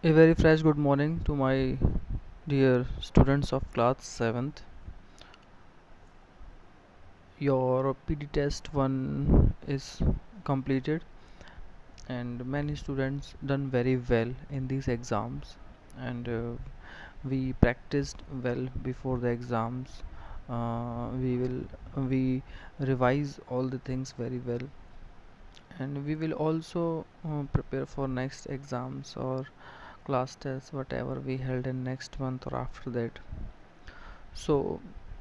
A very fresh good morning to my dear students of class 7th. Your PD test 1 is completed and many students done very well in these exams, and we practiced well before the exams. We revise all the things very well, and we will also prepare for next exams or class tests whatever we held in next month or after that. सो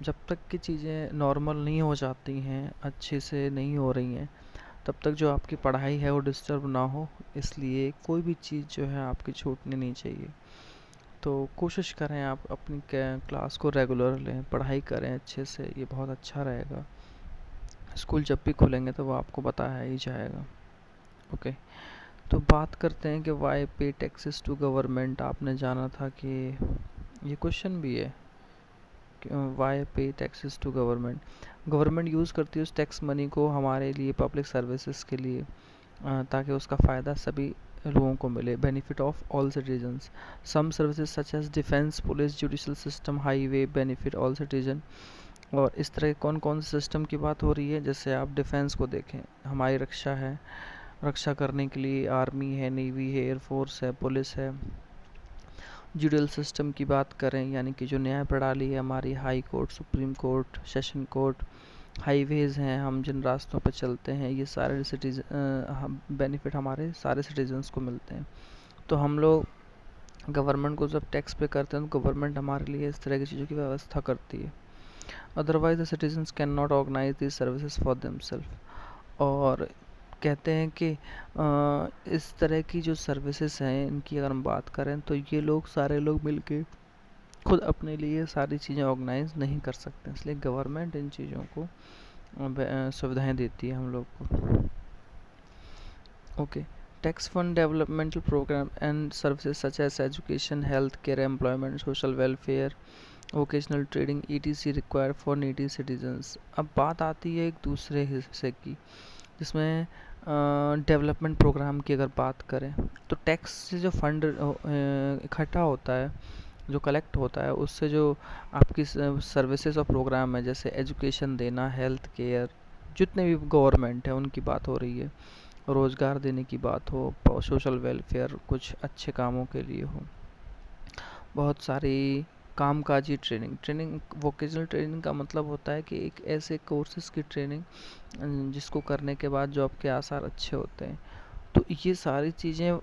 जब तक कि चीज़ें normal नहीं हो जाती हैं, अच्छे से नहीं हो रही हैं, तब तक जो आपकी पढ़ाई है वो डिस्टर्ब ना हो, इसलिए कोई भी चीज़ जो है आपकी छूटनी नहीं चाहिए। तो कोशिश करें आप अपनी क्लास को रेगुलर लें, पढ़ाई करें अच्छे से, ये बहुत अच्छा रहेगा। स्कूल जब भी खुलेंगे तो वो आपको बताया ही जाएगा। ओके, तो बात करते हैं कि Y pay taxes to government. आपने जाना था कि ये क्वेश्चन भी है, why pay taxes to government. Government use करती है उस टैक्स मनी को हमारे लिए, पब्लिक सर्विसेज के लिए, ताकि उसका फ़ायदा सभी लोगों को मिले, benefit of all citizens. Some services such as defence, police, judicial system, highway benefit all citizen. और इस तरह कौन कौन से सिस्टम की बात हो रही है? जैसे आप डिफेंस को देखें, हमारी रक्षा है, रक्षा करने के लिए आर्मी है, नेवी है, एयरफोर्स है, पुलिस है। जुडियल सिस्टम की बात करें, यानी कि जो न्याय प्रणाली है हमारी, high court, supreme court, session court, highways हैं, हम जिन रास्तों पर चलते हैं, ये सारे बेनिफिट हमारे सारे सिटीजन्स को मिलते हैं। तो हम लोग गवर्नमेंट को जब टैक्स पे करते हैं तो गवर्नमेंट हमारे लिए इस तरह की चीज़ों की व्यवस्था करती है। Otherwise the citizens can not organise this services for themself. और कहते हैं कि इस तरह की जो सर्विसेज हैं, इनकी अगर हम बात करें तो ये लोग सारे लोग मिलके खुद अपने लिए सारी चीज़ें ऑर्गेनाइज नहीं कर सकते, इसलिए गवर्नमेंट इन चीज़ों को सुविधाएं देती है हम लोग को। Okay, tax fund developmental programme and services such as education, health care, employment, social welfare, vocational trading ETC require for needy citizens. अब बात आती है एक दूसरे हिस्से की, जिसमें डेवलपमेंट प्रोग्राम की अगर बात करें तो टैक्स से जो फंड इकट्ठा होता है, जो कलेक्ट होता है, उससे जो आपकी सर्विसेज और प्रोग्राम है, जैसे एजुकेशन देना, हेल्थ केयर, जितने भी गवर्नमेंट है उनकी बात हो रही है, रोज़गार देने की बात हो, सोशल वेलफेयर, कुछ अच्छे कामों के लिए हो, बहुत सारी कामकाजी ट्रेनिंग वोकेशनल ट्रेनिंग का मतलब होता है कि एक ऐसे कोर्सेज़ की ट्रेनिंग जिसको करने के बाद जॉब के आसार अच्छे होते हैं। तो ये सारी चीज़ें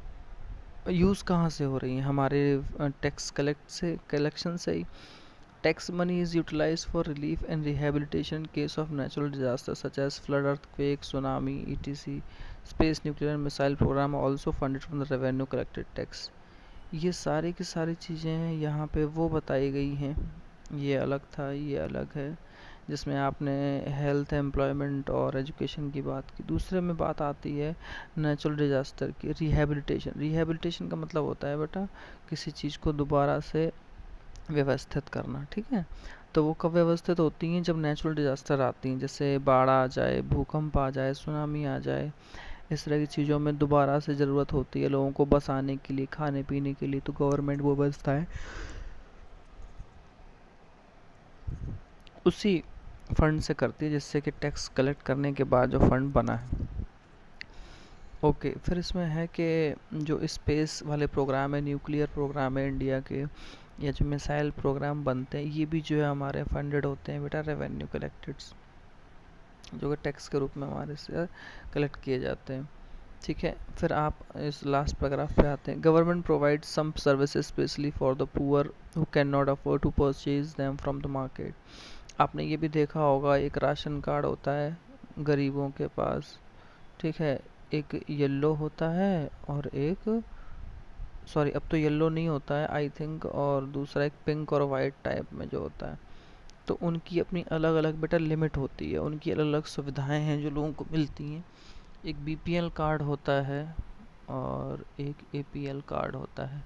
यूज़ कहाँ से हो रही हैं? हमारे टैक्स कलेक्शन से ही। Tax money is utilized for relief and rehabilitation case of natural disaster such as flood, earthquake, tsunami, ETC। Space, nuclear, missile programme also funded from the revenue collected tax. ये सारी की सारी चीज़ें हैं यहाँ पे वो बताई गई हैं। ये अलग था, ये अलग है, जिसमें आपने हेल्थ, एम्प्लॉयमेंट और एजुकेशन की बात की। दूसरे में बात आती है नेचुरल डिज़ास्टर की, रिहेबिलिटेशन का मतलब होता है बेटा किसी चीज़ को दोबारा से व्यवस्थित करना, ठीक है। तो वो कब व्यवस्थित होती हैं? जब नेचुरल डिज़ास्टर आती हैं, जैसे बाढ़ आ जाए, भूकंप आ जाए, सुनामी आ जाए, इस तरह की चीज़ों में दोबारा से ज़रूरत होती है लोगों को बसाने के लिए, खाने पीने के लिए, तो गवर्नमेंट वो व्यवस्थाएं उसी फंड से करती है, जिससे कि टैक्स कलेक्ट करने के बाद जो फंड बना है। ओके, फिर इसमें है कि जो स्पेस वाले प्रोग्राम है, न्यूक्लियर प्रोग्राम है इंडिया के, या जो मिसाइल प्रोग्राम बनते हैं, ये भी जो है हमारे फंडेड होते हैं बेटा रेवेन्यू कलेक्टेड, जो कि टैक्स के रूप में हमारे से कलेक्ट किए जाते हैं, ठीक है। फिर आप इस लास्ट पैराग्राफ पे आते हैं। Government provide some services specially for the poor who can not afford to purchase them from the market. आपने ये भी देखा होगा, एक राशन कार्ड होता है गरीबों के पास, ठीक है। एक येलो होता है और एक, सॉरी अब तो येलो नहीं होता है आई थिंक, और दूसरा एक पिंक और वाइट टाइप में जो होता है। तो उनकी अपनी अलग अलग बेटा लिमिट होती है, उनकी अलग अलग सुविधाएं हैं जो लोगों को मिलती हैं। एक BPL कार्ड होता है और एक APL कार्ड होता है।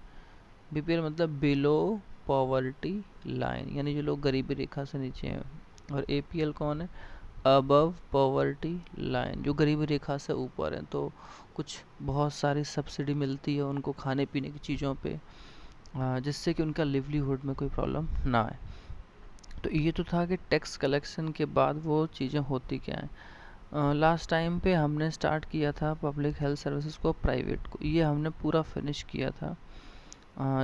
BPL मतलब बिलो पॉवर्टी लाइन, यानी जो लोग गरीबी रेखा से नीचे हैं, और APL कौन है? अबव पॉवर्टी लाइन, जो गरीबी रेखा से ऊपर है। तो कुछ बहुत सारी सब्सिडी मिलती है उनको खाने पीने की चीज़ों पे, जिससे कि उनका लिवलीहुड में कोई प्रॉब्लम ना आए। तो ये तो था कि टैक्स कलेक्शन के बाद वो चीज़ें होती क्या हैं। लास्ट टाइम पे हमने स्टार्ट किया था पब्लिक हेल्थ सर्विसेज को प्राइवेट को, ये हमने पूरा फिनिश किया था,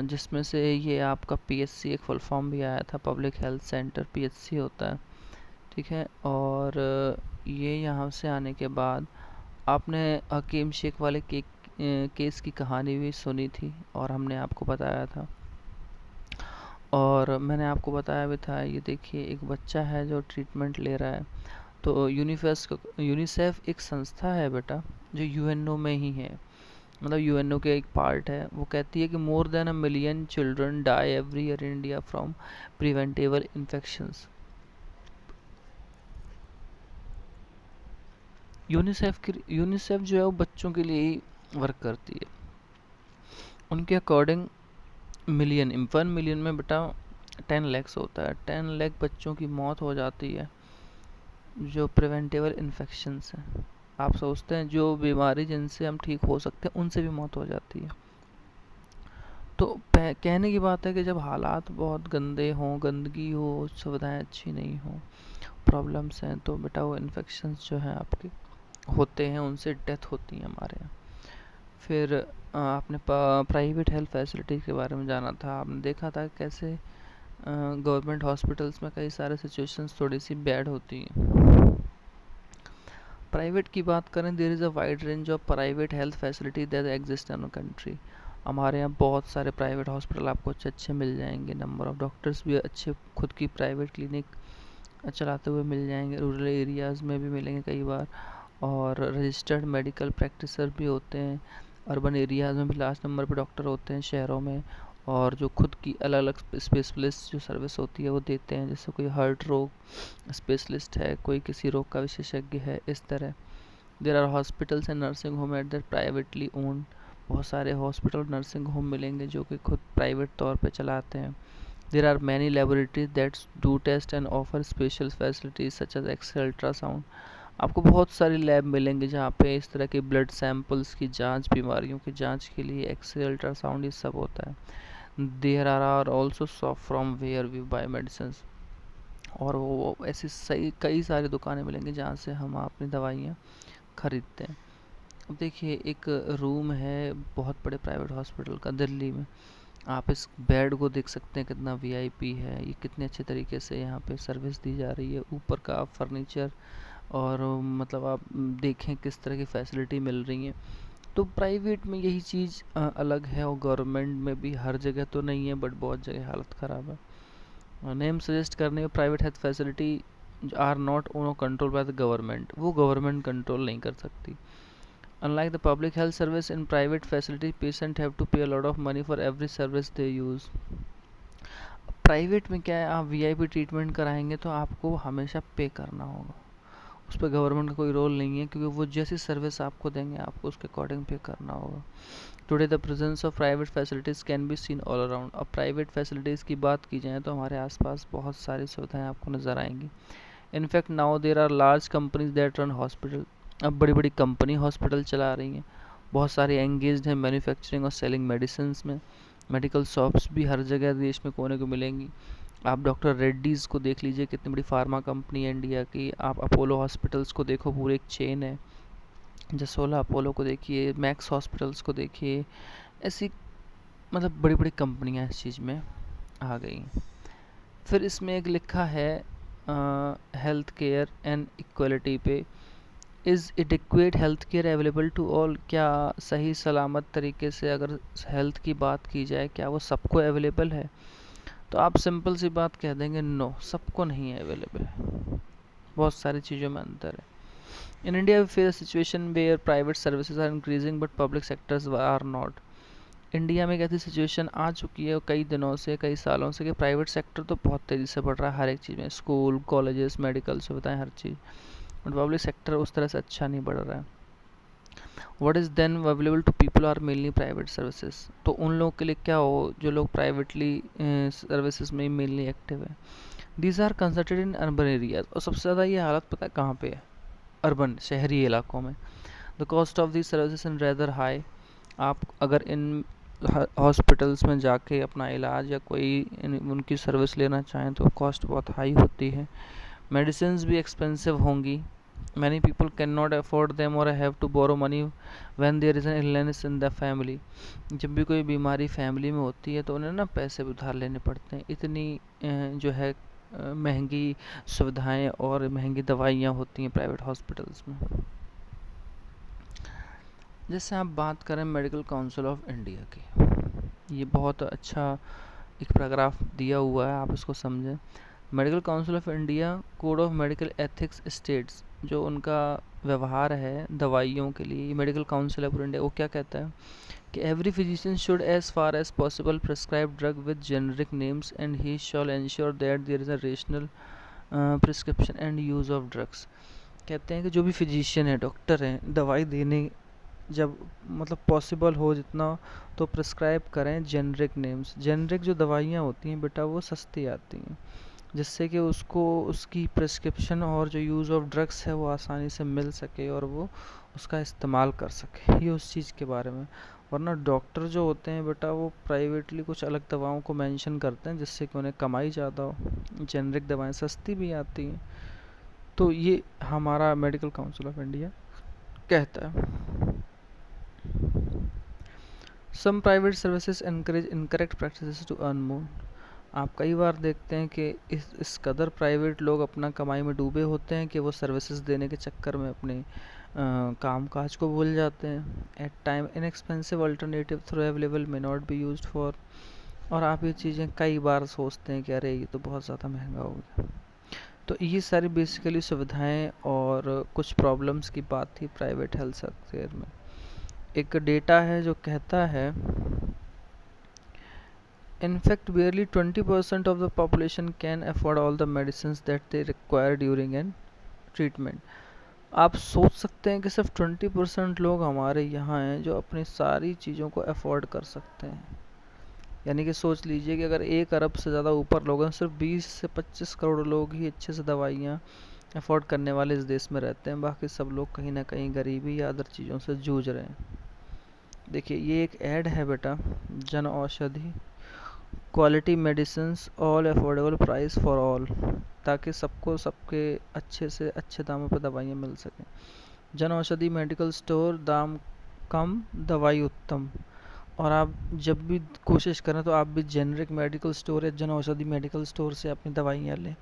जिसमें से ये आपका पीएचसी एक फुल फॉर्म भी आया था, पब्लिक हेल्थ सेंटर पीएचसी होता है, ठीक है। और ये यहाँ से आने के बाद आपने हकीम शेख वाले केस की कहानी भी सुनी थी और हमने आपको बताया था, और मैंने आपको बताया भी था। ये देखिए एक बच्चा है जो ट्रीटमेंट ले रहा है, तो यूनिसेफ एक संस्था है बेटा जो यूएनओ में ही है, मतलब यूएनओ के एक पार्ट है। वो कहती है कि more than a million children die every year in India from preventable infections. UNICEF जो है वो बच्चों के लिए ही वर्क करती है। उनके अकॉर्डिंग मिलियन 1 मिलियन में बेटा 10 lakhs होता है, 10 लाख बच्चों की मौत हो जाती है जो प्रिवेंटेबल इन्फेक्शंस हैं। आप सोचते हैं जो बीमारी जिनसे हम ठीक हो सकते हैं उनसे भी मौत हो जाती है। तो कहने की बात है कि जब हालात बहुत गंदे हों, गंदगी हो, सुविधाएं अच्छी नहीं हो, प्रॉब्लम्स हैं, तो बेटा वो इन्फेक्शंस जो हैं आपके होते हैं, उनसे डेथ होती है हमारे यहाँ। फिर आपने प्राइवेट हेल्थ फैसिलिटी के बारे में जाना था, आपने देखा था कैसे गवर्नमेंट हॉस्पिटल्स में कई सारे सिचुएशंस थोड़ी सी बैड होती हैं। प्राइवेट की बात करें, there is a wide range of private health facility that exist in country. हमारे यहाँ बहुत सारे प्राइवेट हॉस्पिटल आपको अच्छे अच्छे मिल जाएंगे, नंबर ऑफ़ डॉक्टर्स भी अच्छे खुद की प्राइवेट क्लिनिक चलाते हुए मिल जाएंगे, रूरल एरियाज़ में भी मिलेंगे कई बार, और रजिस्टर्ड मेडिकल प्रैक्टिसर भी होते हैं। अर्बन एरियाज़ में भी लास्ट नंबर पे डॉक्टर होते हैं शहरों में, और जो खुद की अलग अलग स्पेशलिस्ट जो सर्विस होती है वो देते हैं, जैसे कोई हार्ट रोग स्पेशलिस्ट है, कोई किसी रोग का विशेषज्ञ है, इस तरह। There are hospitals and nursing home at that privately owned. बहुत सारे हॉस्पिटल नर्सिंग होम मिलेंगे जो कि खुद प्राइवेट तौर पे चलाते हैं। There are many laboratories that do test and offer special facilities such as x-ray ultrasound. आपको बहुत सारी लैब मिलेंगे जहाँ पे इस तरह के ब्लड सैंपल्स की जांच, बीमारियों की जांच के लिए एक्सरे अल्ट्रासाउंड ये सब होता है। There are also shop from where we buy medicine. और वो ऐसी सही कई सारी दुकानें मिलेंगी जहाँ से हम अपनी दवाइयाँ खरीदते हैं। अब देखिए एक रूम है बहुत बड़े प्राइवेट हॉस्पिटल का दिल्ली में, आप इस बेड को देख सकते हैं कितना वीआईपी है, ये कितने अच्छे तरीके से यहाँ पे सर्विस दी जा रही है। ऊपर का फर्नीचर और मतलब आप देखें किस तरह की फैसिलिटी मिल रही है। तो प्राइवेट में यही चीज़ अलग है, और गवर्नमेंट में भी हर जगह तो नहीं है, बट बहुत जगह हालत ख़राब है। नेम सजेस्ट करने में private health facility are not own control by the government, वो गवर्नमेंट कंट्रोल नहीं कर सकती। Unlike the public health service, in private facility, patients have to pay a lot of money for every service they use. Private में क्या है, आप VIP treatment कराएंगे तो आपको हमेशा पे करना होगा, उस पर गवर्नमेंट का कोई रोल नहीं है, क्योंकि वो जैसी सर्विस आपको देंगे आपको उसके अकॉर्डिंग पे करना होगा। Today the presence of private facilities can be seen all around. अब प्राइवेट फैसिलिटीज़ की बात की जाए तो हमारे आसपास बहुत सारी सुविधाएं आपको नज़र आएंगी। In fact now there are large companies that run hospital. अब बड़ी बड़ी कंपनी हॉस्पिटल चला रही हैं, बहुत सारी एंगेज्ड हैं मैन्युफैक्चरिंग और सेलिंग मेडिसिन में। मेडिकल शॉप्स भी हर जगह देश में कोने को मिलेंगी। आप डॉक्टर रेड्डीज़ को देख लीजिए, कितनी बड़ी फार्मा कंपनी है इंडिया की। आप अपोलो हॉस्पिटल्स को देखो, पूरी एक चेन है। जसोला अपोलो को देखिए, मैक्स हॉस्पिटल्स को देखिए, ऐसी मतलब बड़ी बड़ी कंपनियां इस चीज़ में आ गई। फिर इसमें एक लिखा है हेल्थ केयर एंड इक्वलिटी पे, is adequate health care available to all. क्या सही सलामत तरीके से अगर हेल्थ की बात की जाए, क्या वो सबको अवेलेबल है? तो आप सिंपल सी बात कह देंगे, नो, सबको नहीं है अवेलेबल, बहुत सारी चीज़ों में अंतर है। In India we face situation where private services are increasing but public sectors are not. India में एक ऐसी सिचुएशन आ चुकी है कई दिनों से, कई सालों से, कि प्राइवेट सेक्टर तो बहुत तेज़ी से बढ़ रहा है हर एक चीज़ में, स्कूल, कॉलेजेस, मेडिकल सुविधाएं, हर चीज़, बट पब्लिक सेक्टर उस तरह से अच्छा नहीं बढ़ रहा है। What is then available to people are mainly private services. तो उन लोगों के लिए क्या हो जो लोग प्राइवेटली सर्विसेज में मेनली एक्टिव है। These are concentrated in urban areas, और सबसे ज़्यादा ये हालत पता है कहाँ पे है? अर्बन, शहरी इलाकों में। The cost of the services in rather high. आप अगर इन हॉस्पिटल्स में जाके अपना इलाज या कोई उनकी सर्विस लेना चाहें तो कॉस्ट बहुत हाई होती है। मेडिसिन भी एक्सपेंसिव होंगी। Many people can not afford them और have to borrow money when there is an illness in the family. जब भी कोई बीमारी फैमिली में होती है तो उन्हें ना पैसे भी उधार लेने पड़ते हैं। इतनी जो है महंगी सुविधाएं और महंगी दवाइयाँ होती हैं प्राइवेट हॉस्पिटल्स में। जैसे आप बात करें मेडिकल काउंसिल ऑफ इंडिया की, ये बहुत अच्छा एक पैराग्राफ दिया हुआ है, आप इसको समझें। Medical council of India code of medical ethics states, जो उनका व्यवहार है दवाइयों के लिए, मेडिकल काउंसिल ऑफ इंडिया वो क्या कहता है कि every physician should as far as possible prescribe drug with generic names and he shall ensure that there is a rational prescription and use of drugs. कहते हैं कि जो भी फिजिशियन है, डॉक्टर हैं, दवाई देने जब मतलब पॉसिबल हो जितना तो प्रिस्क्राइब करें जेनरिक नेम्स। जेनरिक जो दवाइयाँ होती हैं बेटा वो सस्ती आती हैं, जिससे कि उसको उसकी प्रिस्क्रिप्शन और जो यूज़ ऑफ ड्रग्स है वो आसानी से मिल सके और वो उसका इस्तेमाल कर सके, ये उस चीज़ के बारे में। वरना डॉक्टर जो होते हैं बेटा वो प्राइवेटली कुछ अलग दवाओं को मेंशन करते हैं जिससे कि उन्हें कमाई ज़्यादा हो। जेनरिक दवाएं सस्ती भी आती हैं। तो ये हमारा मेडिकल काउंसिल ऑफ इंडिया कहता है। Some private services encourage incorrect practices to earn more. आप कई बार देखते हैं कि इस कदर प्राइवेट लोग अपना कमाई में डूबे होते हैं कि वो सर्विसेज देने के चक्कर में अपने काम काज को भूल जाते हैं। At time inexpensive alternative through available may not be used for. और आप ये चीज़ें कई बार सोचते हैं कि अरे ये तो बहुत ज़्यादा महंगा हो गया। तो ये सारी बेसिकली सुविधाएं और कुछ प्रॉब्लम्स की बात थी प्राइवेट हेल्थ सेक्टर में। एक डेटा है जो कहता है in fact barely 20% of the population can afford all the medicines that they require during an treatment। आप सोच सकते हैं कि सिर्फ 20% लोग हमारे यहाँ हैं जो अपनी सारी चीज़ों को अफोर्ड कर सकते हैं। यानी कि सोच लीजिए कि अगर 1 अरब से ज़्यादा ऊपर लोग हैं, सिर्फ 20 से 25 करोड़ लोग ही अच्छे से दवाइयाँ अफोर्ड करने वाले इस देश में रहते हैं। बाकी सब लोग कहीं ना कहीं गरीबी या अदर चीज़ों से जूझ रहे हैं। देखिए ये एक ऐड है बेटा, Jan Aushadhi quality medicines all affordable price for all, ताकि सबको सबके अच्छे से अच्छे दामों पर दवाइयाँ मिल सकें। जन औषधि मेडिकल स्टोर, दाम कम दवाई उत्तम। और आप जब भी कोशिश करें तो आप भी जेनरिक मेडिकल स्टोर या जन औषधि मेडिकल स्टोर से अपनी दवाइयाँ लें।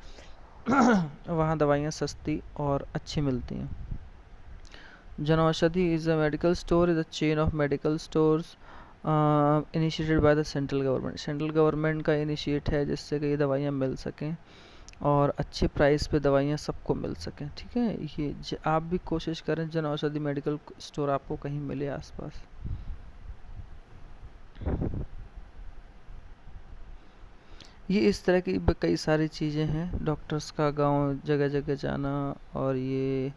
वहाँ दवाइयाँ सस्ती और अच्छी मिलती हैं। Jan Aushadhi is a medical store, is a chain of medical stores initiated by the central government. Central government का इनिशिएट है जिससे कि ये दवाइयाँ मिल सकें और अच्छे प्राइस पे दवाइयाँ सबको मिल सकें। ठीक है, ये आप भी कोशिश करें जन औषधि मेडिकल स्टोर आपको कहीं मिले आसपास। ये इस तरह की कई सारी चीज़ें हैं। डॉक्टर्स का गांव जगह जगह जाना, और ये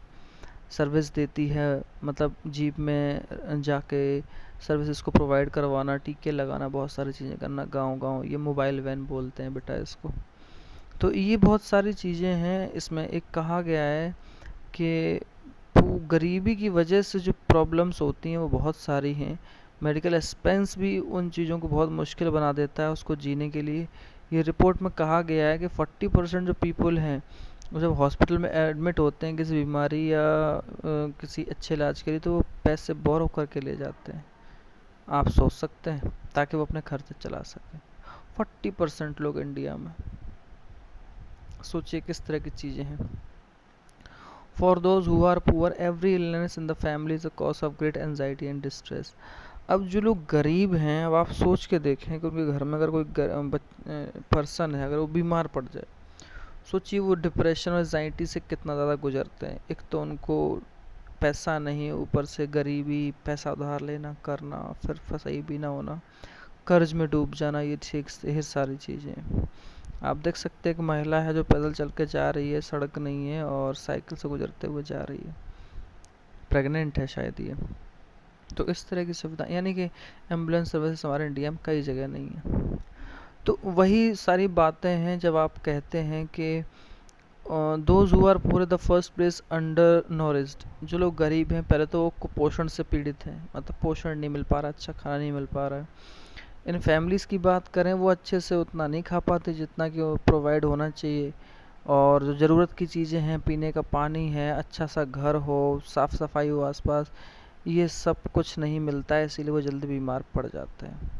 सर्विस देती है, मतलब जीप में जाके सर्विसेज को प्रोवाइड करवाना, टीके लगाना, बहुत सारी चीज़ें करना गांव गांव। ये मोबाइल वैन बोलते हैं बेटा इसको। तो ये बहुत सारी चीज़ें हैं। इसमें एक कहा गया है कि गरीबी की वजह से जो प्रॉब्लम्स होती हैं वो बहुत सारी हैं। मेडिकल एक्सपेंस भी उन चीज़ों को बहुत मुश्किल बना देता है उसको जीने के लिए। ये रिपोर्ट में कहा गया है कि 40% जो पीपल हैं वो जब हॉस्पिटल में एडमिट होते हैं किसी बीमारी या किसी अच्छे इलाज के लिए, तो वो पैसे बोरो करके ले जाते हैं। आप सोच सकते हैं, ताकि वो अपने खर्चे चला सकें। 40% लोग इंडिया में। सोचिए किस तरह की चीज़ें हैं। For those who are poor every illness in the family is a cause of great anxiety and distress. अब जो लोग गरीब हैं, अब आप सोच के देखें कि उनके घर में अगर कोई पर्सन है, अगर वो बीमार पड़ जाए, सोचिए वो डिप्रेशन और एंजाइटी से कितना ज़्यादा गुजरते हैं। एक तो उनको पैसा नहीं, ऊपर से गरीबी, पैसा उधार लेना करना, फिर सही भी ना होना, कर्ज में डूब जाना, ये ठीक ढेर सारी चीज़ें। आप देख सकते हैं कि महिला है जो पैदल चल के जा रही है, सड़क नहीं है, और साइकिल से गुजरते हुए जा रही है, प्रेग्नेंट है शायद ये। तो इस तरह की सुविधा, यानी कि एम्बुलेंस सर्विस हमारे इंडिया में कई जगह नहीं है। तो वही सारी बातें हैं जब आप कहते हैं कि those who are poor the first place under nourished, जो लोग गरीब हैं पहले तो वो कुपोषण से पीड़ित हैं, मतलब पोषण नहीं मिल पा रहा, अच्छा खाना नहीं मिल पा रहा है। इन फैमिलीज़ की बात करें, वो अच्छे से उतना नहीं खा पाते जितना कि वो प्रोवाइड होना चाहिए, और जो ज़रूरत की चीज़ें हैं, पीने का पानी है, अच्छा सा घर हो, साफ़ सफाई हो आसपास, ये सब कुछ नहीं मिलता है, इसीलिए वो जल्दी बीमार पड़ जाते हैं।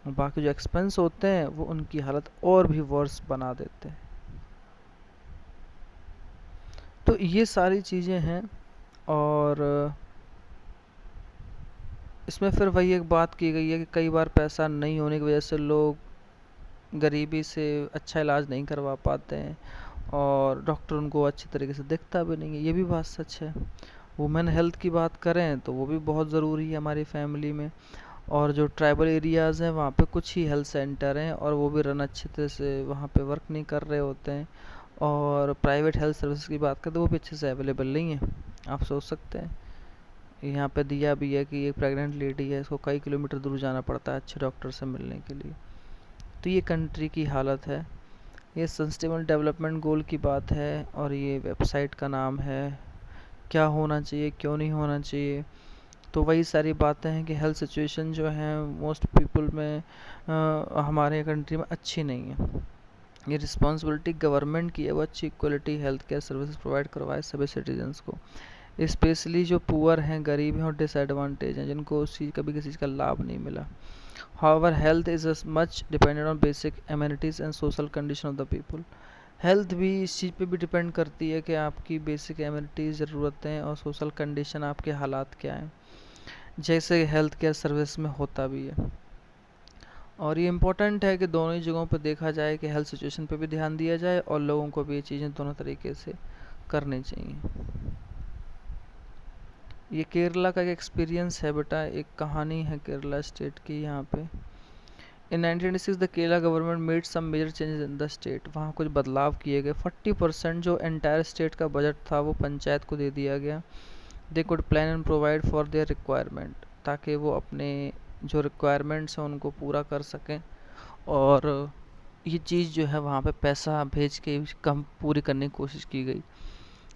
और बाकी जो एक्सपेंस होते हैं वो उनकी हालत और भी वर्स बना देते हैं। तो ये सारी चीज़ें हैं, और इसमें फिर वही एक बात की गई है कि कई बार पैसा नहीं होने की वजह से लोग गरीबी से अच्छा इलाज नहीं करवा पाते हैं, और डॉक्टर उनको अच्छी तरीके से देखता भी नहीं है, ये भी बात सच है। वुमेन हेल्थ की बात करें तो वो भी बहुत ज़रूरी है हमारी फैमिली में, और जो ट्राइबल एरियाज़ हैं वहाँ पे कुछ ही हेल्थ सेंटर हैं, और वो भी रन अच्छे तरह से वहाँ पे वर्क नहीं कर रहे होते हैं। और प्राइवेट हेल्थ सर्विस की बात करें तो वो भी अच्छे से अवेलेबल नहीं है। आप सोच सकते हैं, यहाँ पे दिया भी है कि एक प्रेग्नेंट लेडी है, इसको कई किलोमीटर दूर जाना पड़ता है अच्छे डॉक्टर से मिलने के लिए। तो ये कंट्री की हालत है। ये सस्टेनेबल डेवलपमेंट गोल की बात है, और ये वेबसाइट का नाम है क्या होना चाहिए क्यों नहीं होना चाहिए। तो वही सारी बातें हैं कि हेल्थ सिचुएशन जो है मोस्ट पीपल में हमारे कंट्री में अच्छी नहीं है। ये रिस्पॉन्सिबिलिटी गवर्नमेंट की है, वो अच्छी quality health care services provide करवाए सभी सिटीजन्स को, स्पेशली जो पुअर हैं, गरीब हैं और डिसएडवांटेज हैं, जिनको कभी किसी चीज़ का लाभ नहीं मिला। However, health is as much dependent on basic amenities and social condition of the people. Health भी इस चीज़ पे भी डिपेंड करती है कि आपकी बेसिक एमिनिटीज़, ज़रूरतें और सोशल कंडीशन, आपके हालात क्या हैं, जैसे हेल्थ केयर सर्विस में होता भी है। और ये इम्पोर्टेंट है कि दोनों ही जगहों पर देखा जाए कि हेल्थ सिचुएशन पे भी ध्यान दिया जाए, और लोगों को भी ये चीज़ें दोनों तरीके से करनी चाहिए। ये केरला का एक एक्सपीरियंस है बेटा, एक कहानी है केरला स्टेट की यहाँ पे। In 1986 the Kerala government made some major changes in the state, वहाँ कुछ बदलाव किए गए। 40% जो एंटायर स्टेट का बजट था वो पंचायत को दे दिया गया। They could plan and provide for their requirement, ताकि वो अपने जो रिक्वायरमेंट्स हैं उनको पूरा कर सकें, और ये चीज़ जो है वहाँ पे पैसा भेज के कम पूरी करने की कोशिश की गई।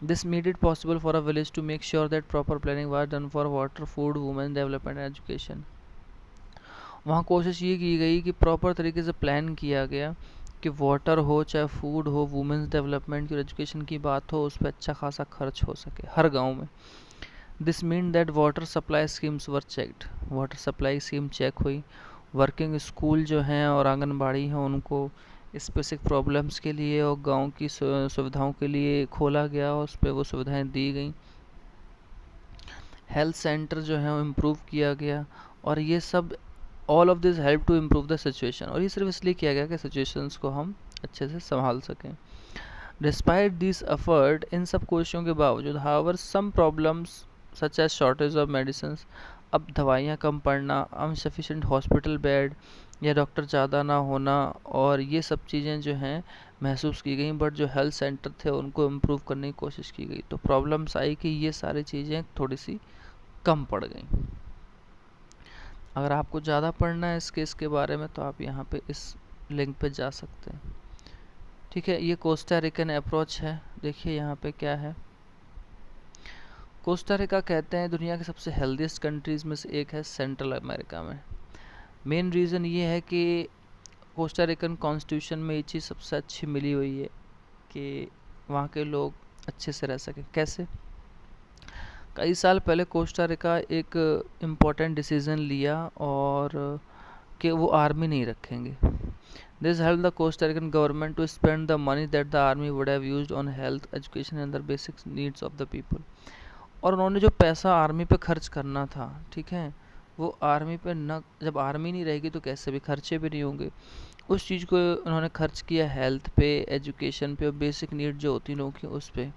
This made it possible for a village to make sure that proper planning was done for water, food, women development and education. वहाँ कोशिश ये की गई कि प्रॉपर तरीके से प्लान किया गया कि वाटर हो, चाहे फूड हो, वुमेन्स डेवलपमेंट की और एजुकेशन की बात हो, उस पर अच्छा खासा खर्च हो सके हर गांव में। This mean that water supply schemes were checked, water supply scheme check हुई। वर्किंग स्कूल जो हैं और आंगनबाड़ी हैं उनको स्पेसिफिक प्रॉब्लम्स के लिए और गांव की सुविधाओं के लिए खोला गया, उस पर वो सुविधाएं दी गई। हेल्थ सेंटर जो है वो इम्प्रूव किया गया, और ये सब all of this help to improve the situation, और ये सिर्फ इसलिए किया गया कि सिचुएशंस को हम अच्छे से संभाल सकें। डिस्पाइट दिस एफर्ट, इन सब कोशिशों के बावजूद, however some problems such as shortage of medicine, अब दवाइयाँ कम पड़ना, अनसफिशिएंट हॉस्पिटल बेड या डॉक्टर ज़्यादा ना होना, और ये सब चीज़ें जो हैं महसूस की गई। बट जो हेल्थ सेंटर थे उनको इम्प्रूव करने की कोशिश की गई, तो प्रॉब्लम्स आई कि ये सारी चीज़ें थोड़ी सी कम पड़ गई। अगर आपको ज़्यादा पढ़ना है इस केस के बारे में तो आप यहाँ पे इस लिंक पे जा सकते हैं। ठीक है, ये कोस्टा रिकन अप्रोच है। देखिए यहाँ पे क्या है। कोस्टा रिका कहते हैं दुनिया के सबसे हेल्दीस्ट कंट्रीज़ में से एक है सेंट्रल अमेरिका में। मेन रीज़न ये है कि कोस्टा रिकन कॉन्स्टिट्यूशन में ये चीज़ सबसे अच्छी मिली हुई है कि वहाँ के लोग अच्छे से रह सकें। कैसे? कई साल पहले कोस्टा रिका एक इम्पॉर्टेंट डिसीज़न लिया, और कि वो आर्मी नहीं रखेंगे। This help the Costa Rican government to spend the money that the army would have used on health, education and the basic needs of the people. और उन्होंने जो पैसा आर्मी पे खर्च करना था, ठीक है, वो आर्मी पे न, जब आर्मी नहीं रहेगी तो कैसे भी खर्चे भी नहीं होंगे, उस चीज़ को उन्होंने खर्च किया हेल्थ पे, एजुकेशन पे और बेसिक नीड जो होती है लोगों की उस पे।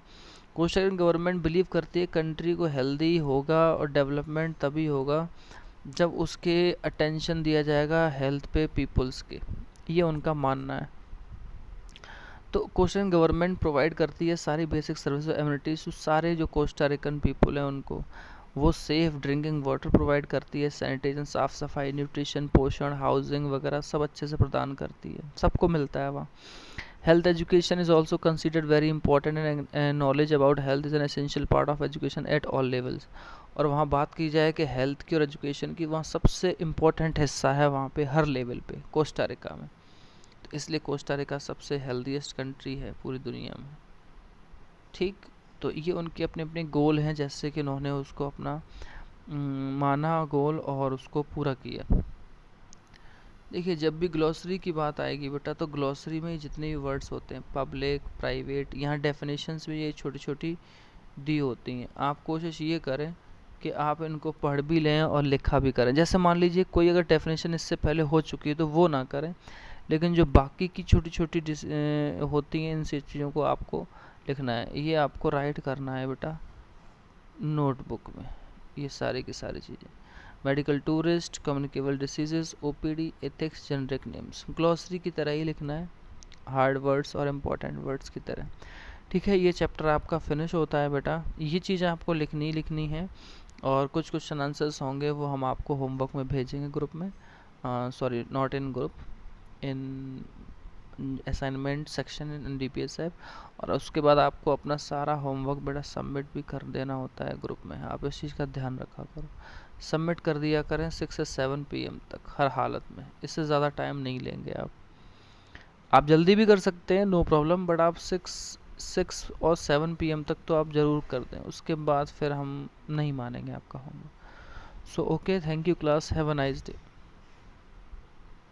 कोस्टा रिकन गवर्नमेंट बिलीव करती है कंट्री को हेल्दी होगा और डेवलपमेंट तभी होगा जब उसके अटेंशन दिया जाएगा हेल्थ पे पीपल्स के, ये उनका मानना है। तो कोस्टा रिकन गवर्नमेंट प्रोवाइड करती है सारी बेसिक सर्विस एमिनिटीज तो सारे जो कोस्टा रिकन पीपल हैं उनको। वो सेफ ड्रिंकिंग वाटर प्रोवाइड करती है, सैनिटेशन, साफ़ सफाई, न्यूट्रिशन, पोषण, हाउसिंग वगैरह सब अच्छे से प्रदान करती है, सबको मिलता है वहाँ। Health education is also considered very important, and knowledge about health is an essential part of education at all levels. और वहाँ बात की जाए कि हेल्थ की और एजुकेशन की, वहाँ सबसे इम्पोर्टेंट हिस्सा है वहाँ पे हर लेवल पे कोस्टा रिका में। तो इसलिए कोस्टा रिका सबसे हेल्दीएस्ट कंट्री है पूरी दुनिया में। ठीक, तो ये उनके अपने अपने गोल हैं, जैसे कि उन्होंने उसको अपना माना गोल और उसको पूरा किया। देखिए, जब भी ग्लॉसरी की बात आएगी बेटा, तो ग्लॉसरी में जितने भी वर्ड्स होते हैं, पब्लिक, प्राइवेट, यहाँ डेफिनेशंस भी ये छोटी छोटी दी होती हैं। आप कोशिश ये करें कि आप इनको पढ़ भी लें और लिखा भी करें। जैसे मान लीजिए कोई अगर डेफिनेशन इससे पहले हो चुकी है तो वो ना करें, लेकिन जो बाकी की छोटी छोटी होती हैं, इन सब चीज़ों को आपको लिखना है। ये आपको राइट करना है बेटा नोटबुक में, ये सारी की सारी चीज़ें। Medical tourist, communicable diseases, OPD, ethics, generic names, glossary की तरह ही लिखना है, हार्ड वर्ड्स और इम्पोर्टेंट वर्ड्स की तरह। ठीक है, ये चैप्टर आपका फिनिश होता है बेटा। ये चीज़ें आपको लिखनी ही लिखनी है, और कुछ क्वेश्चन आंसर्स होंगे वो हम आपको होमवर्क में भेजेंगे ग्रुप में, sorry not in group, in assignment section in DPS app. और उसके बाद आपको अपना सारा होमवर्क बेटा सबमिट भी कर देना होता है ग्रुप में। आप इस चीज़ का ध्यान रखा करो, सबमिट कर दिया करें 6 से 7 PM तक हर हालत में। इससे ज़्यादा टाइम नहीं लेंगे आप जल्दी भी कर सकते हैं, नो प्रॉब्लम, बट आप 6 और 7 PM तक तो आप ज़रूर कर दें, उसके बाद फिर हम नहीं मानेंगे आपका homework. So okay, thank you class, have a nice day.